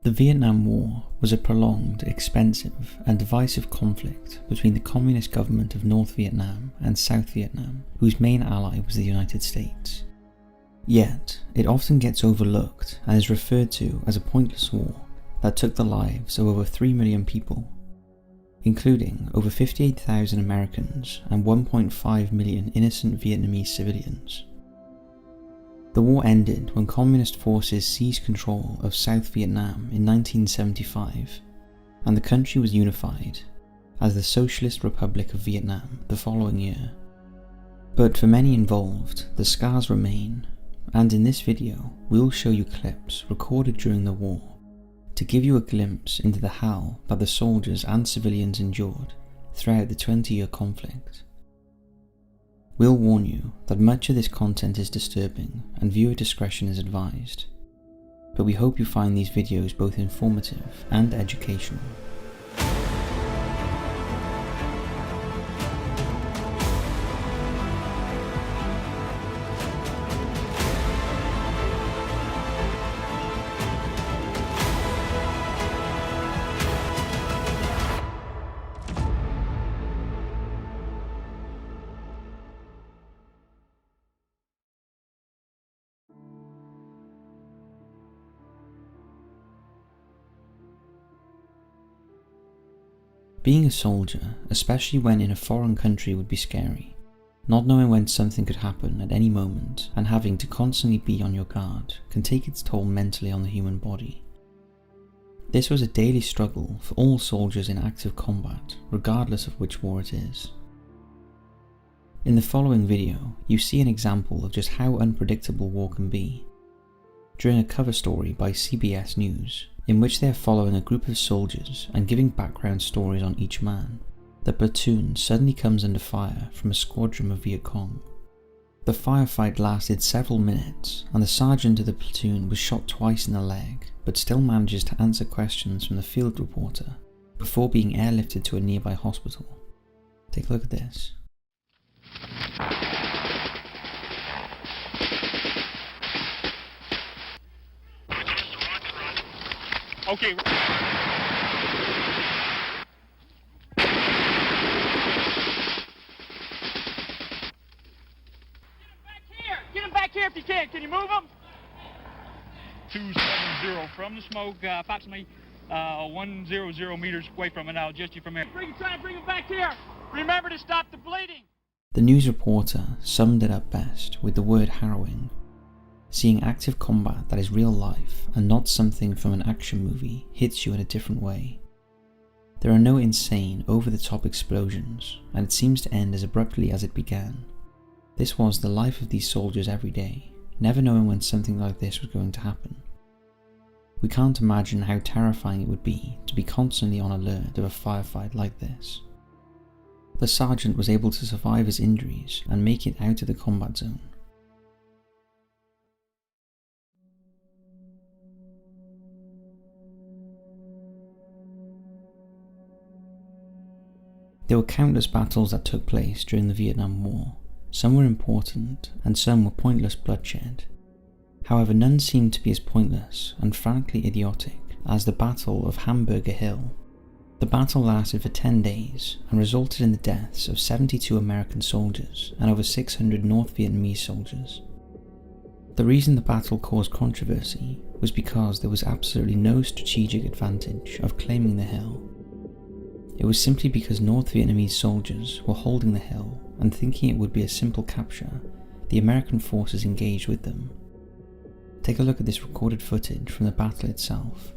The Vietnam War was a prolonged, expensive and divisive conflict between the Communist government of North Vietnam and South Vietnam, whose main ally was the United States. Yet, it often gets overlooked and is referred to as a pointless war that took the lives of over 3 million people, including over 58,000 Americans and 1.5 million innocent Vietnamese civilians. The war ended when Communist forces seized control of South Vietnam in 1975, and the country was unified as the Socialist Republic of Vietnam the following year. But for many involved, the scars remain, and in this video we'll show you clips recorded during the war to give you a glimpse into the hell that the soldiers and civilians endured throughout the 20-year conflict. We'll warn you that much of this content is disturbing and viewer discretion is advised, but we hope you find these videos both informative and educational. Being a soldier, especially when in a foreign country, would be scary. Not knowing when something could happen at any moment and having to constantly be on your guard can take its toll mentally on the human body. This was a daily struggle for all soldiers in active combat, regardless of which war it is. In the following video, you see an example of just how unpredictable war can be. During a cover story by CBS News, in which they are following a group of soldiers and giving background stories on each man, the platoon suddenly comes under fire from a squadron of Viet Cong. The firefight lasted several minutes, and the sergeant of the platoon was shot twice in the leg, but still manages to answer questions from the field reporter before being airlifted to a nearby hospital. Take a look at this. Okay. Get him back here if you can. Can you move him? 270 from the smoke, approximately 100 meters away from it. I'll adjust you from here. Try to bring him back here. Remember to stop the bleeding. The news reporter summed it up best with the word harrowing. Seeing active combat that is real life and not something from an action movie hits you in a different way. There are no insane, over-the-top explosions, and it seems to end as abruptly as it began. This was the life of these soldiers every day, never knowing when something like this was going to happen. We can't imagine how terrifying it would be to be constantly on alert of a firefight like this. The sergeant was able to survive his injuries and make it out of the combat zone. There were countless battles that took place during the Vietnam War. Some were important, and some were pointless bloodshed. However, none seemed to be as pointless and frankly idiotic as the Battle of Hamburger Hill. The battle lasted for 10 days and resulted in the deaths of 72 American soldiers and over 600 North Vietnamese soldiers. The reason the battle caused controversy was because there was absolutely no strategic advantage of claiming the hill. It was simply because North Vietnamese soldiers were holding the hill and thinking it would be a simple capture, the American forces engaged with them. Take a look at this recorded footage from the battle itself.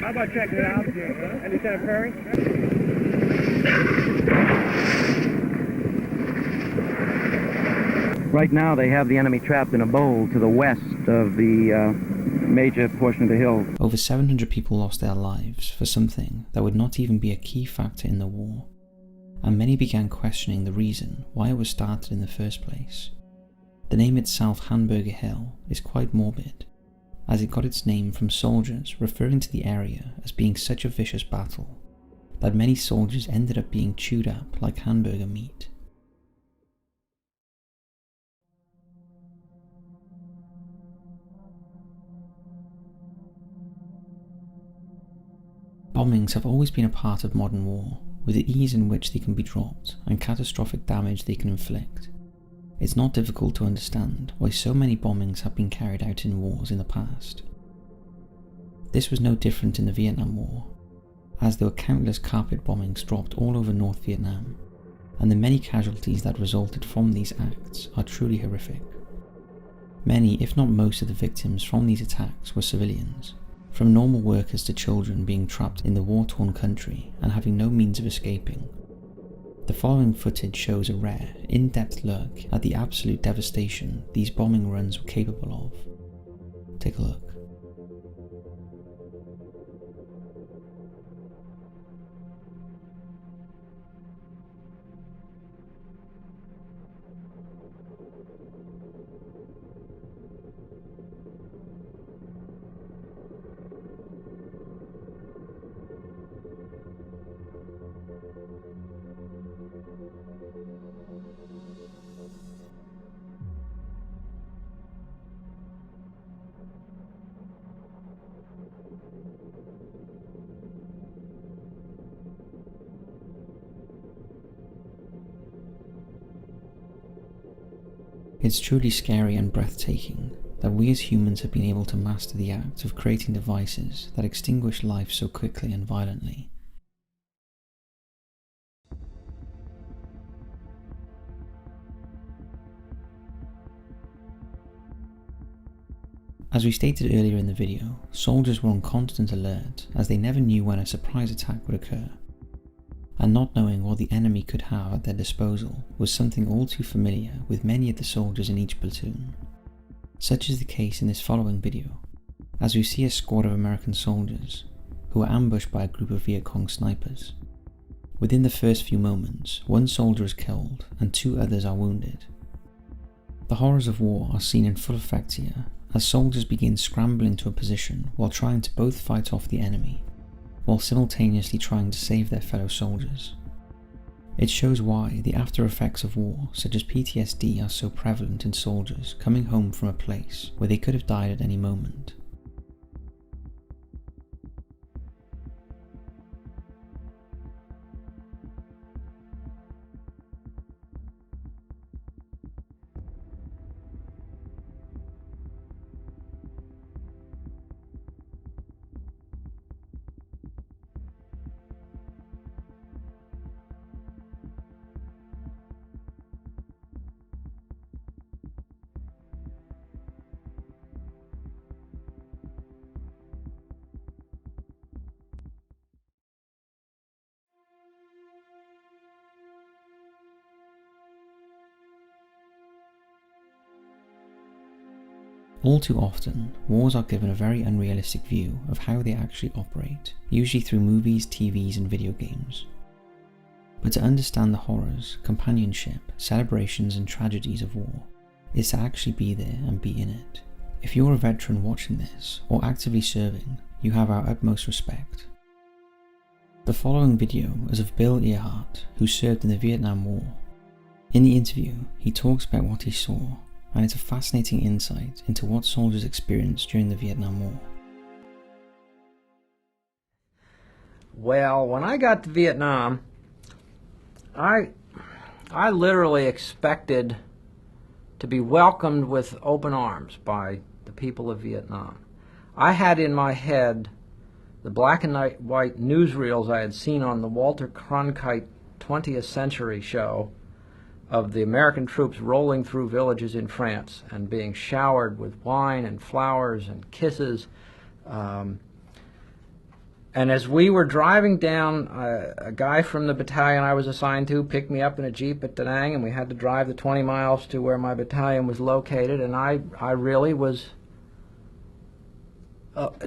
How about checking it out? And Lieutenant Perry? Right now they have the enemy trapped in a bowl to the west of the major portion of the hill. Over 700 people lost their lives for something that would not even be a key factor in the war, and many began questioning the reason why it was started in the first place. The name itself, Hamburger Hill, is quite morbid, as it got its name from soldiers referring to the area as being such a vicious battle that many soldiers ended up being chewed up like hamburger meat. Bombings have always been a part of modern war, with the ease in which they can be dropped and catastrophic damage they can inflict. It's not difficult to understand why so many bombings have been carried out in wars in the past. This was no different in the Vietnam War, as there were countless carpet bombings dropped all over North Vietnam, and the many casualties that resulted from these acts are truly horrific. Many, if not most of the victims from these attacks were civilians, from normal workers to children being trapped in the war-torn country and having no means of escaping. The following footage shows a rare, in-depth look at the absolute devastation these bombing runs were capable of. Take a look. It's truly scary and breathtaking that we as humans have been able to master the act of creating devices that extinguish life so quickly and violently. As we stated earlier in the video, soldiers were on constant alert as they never knew when a surprise attack would occur. And not knowing what the enemy could have at their disposal was something all too familiar with many of the soldiers in each platoon. Such is the case in this following video, as we see a squad of American soldiers who are ambushed by a group of Viet Cong snipers. Within the first few moments, one soldier is killed and 2 others are wounded. The horrors of war are seen in full effect here, as soldiers begin scrambling to a position while trying to both fight off the enemy, while simultaneously trying to save their fellow soldiers. It shows why the after effects of war, such as PTSD, are so prevalent in soldiers coming home from a place where they could have died at any moment. All too often, wars are given a very unrealistic view of how they actually operate, usually through movies, TVs and video games. But to understand the horrors, companionship, celebrations and tragedies of war is to actually be there and be in it. If you're a veteran watching this, or actively serving, you have our utmost respect. The following video is of Bill Earhart, who served in the Vietnam War. In the interview, he talks about what he saw, and it's a fascinating insight into what soldiers experienced during the Vietnam War. Well, when I got to Vietnam, I literally expected to be welcomed with open arms by the people of Vietnam. I had in my head the black and white newsreels I had seen on the Walter Cronkite 20th Century show of the American troops rolling through villages in France and being showered with wine and flowers and kisses. And as we were driving down, a guy from the battalion I was assigned to picked me up in a Jeep at Da Nang, and we had to drive the 20 miles to where my battalion was located, and I really was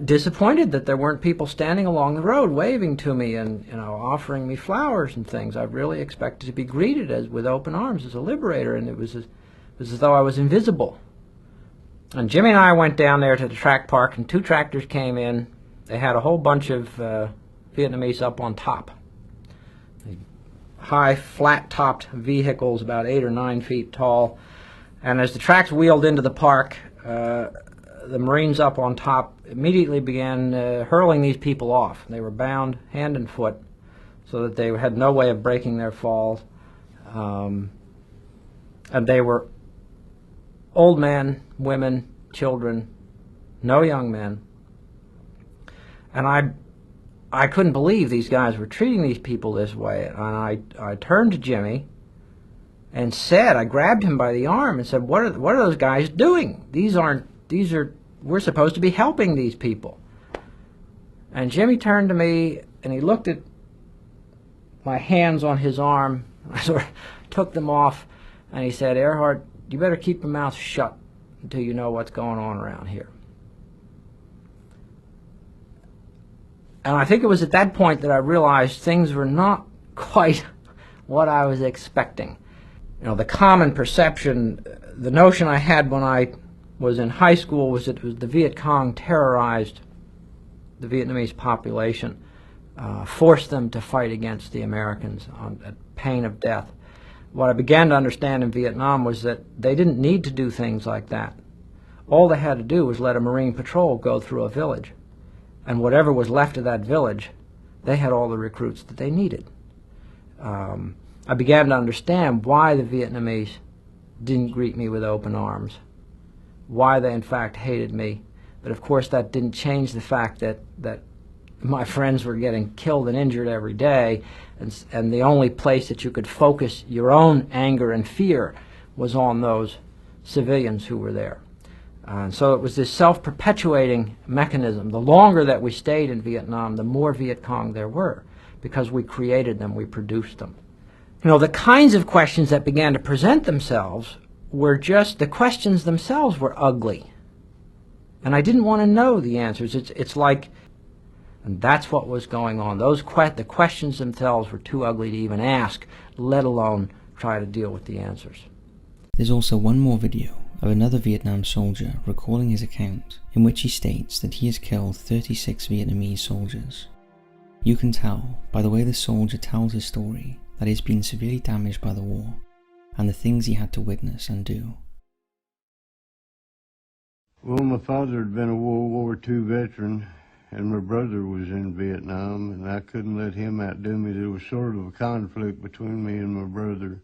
disappointed that there weren't people standing along the road waving to me and, you know, offering me flowers and things. I really expected to be greeted with open arms as a liberator, and it was It was as though I was invisible. And Jimmy and I went down there to the track park, and 2 tractors came in. They had a whole bunch of Vietnamese up on top. High, flat-topped vehicles, about 8 or 9 feet tall. And as the tracks wheeled into the park, the Marines up on top immediately began hurling these people off. They were bound hand and foot so that they had no way of breaking their fall. And they were old men, women, children, no young men. And I couldn't believe these guys were treating these people this way. And I turned to Jimmy and said, I grabbed him by the arm and said, what are those guys doing? We're supposed to be helping these people. And Jimmy turned to me and he looked at my hands on his arm. I sort of took them off and he said, Earhart, you better keep your mouth shut until you know what's going on around here. And I think it was at that point that I realized things were not quite what I was expecting. You know, the common perception, the notion I had when I was in high school was that it was the Viet Cong terrorized the Vietnamese population, forced them to fight against the Americans at pain of death. What I began to understand in Vietnam was that they didn't need to do things like that. All they had to do was let a Marine patrol go through a village, and whatever was left of that village, they had all the recruits that they needed. I began to understand why the Vietnamese didn't greet me with open arms, why they in fact hated me. But of course that didn't change the fact that my friends were getting killed and injured every day, and the only place that you could focus your own anger and fear was on those civilians who were there. And so it was this self-perpetuating mechanism. The longer that we stayed in Vietnam, the more Viet Cong there were, because we created them, we produced them. You know, the kinds of questions that began to present themselves were just, the questions themselves were ugly. And I didn't want to know the answers. It's like, and that's what was going on. The questions themselves were too ugly to even ask, let alone try to deal with the answers. There's also one more video of another Vietnam soldier recalling his account, in which he states that he has killed 36 Vietnamese soldiers. You can tell by the way the soldier tells his story that he has been severely damaged by the war and the things he had to witness and do. Well, my father had been a World War II veteran, and my brother was in Vietnam, and I couldn't let him outdo me. There was sort of a conflict between me and my brother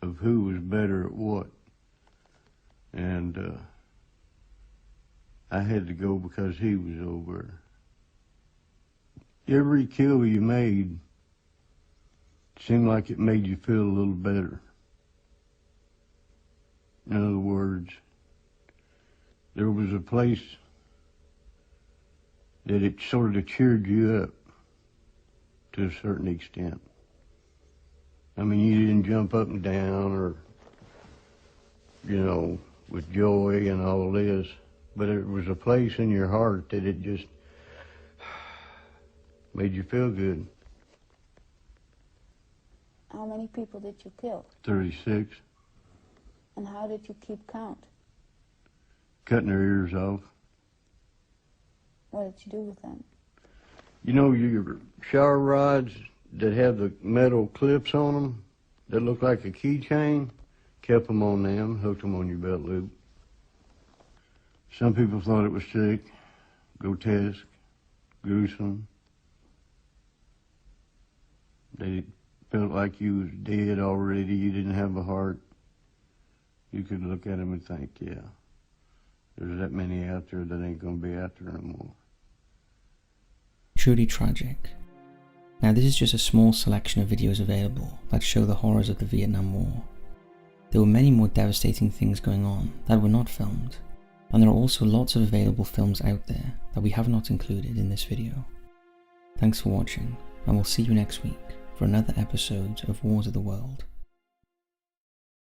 of who was better at what. And I had to go because he was over. Every kill you made seemed like it made you feel a little better. In other words, there was a place that it sort of cheered you up to a certain extent. I mean, you didn't jump up and down or, you know, with joy and all this, but it was a place in your heart that it just made you feel good. How many people did you kill? 36. And how did you keep count? Cutting their ears off. What did you do with them? You know your shower rods that have the metal clips on them that look like a keychain? Kept them on them, hooked them on your belt loop. Some people thought it was sick, grotesque, gruesome. They felt like you was dead already, you didn't have a heart. You could look at them and think, yeah, there's that many out there that ain't gonna be out there no more. Truly tragic. Now this is just a small selection of videos available that show the horrors of the Vietnam War. There were many more devastating things going on that were not filmed, and there are also lots of available films out there that we have not included in this video. Thanks for watching, and we'll see you next week for another episode of Wars of the World.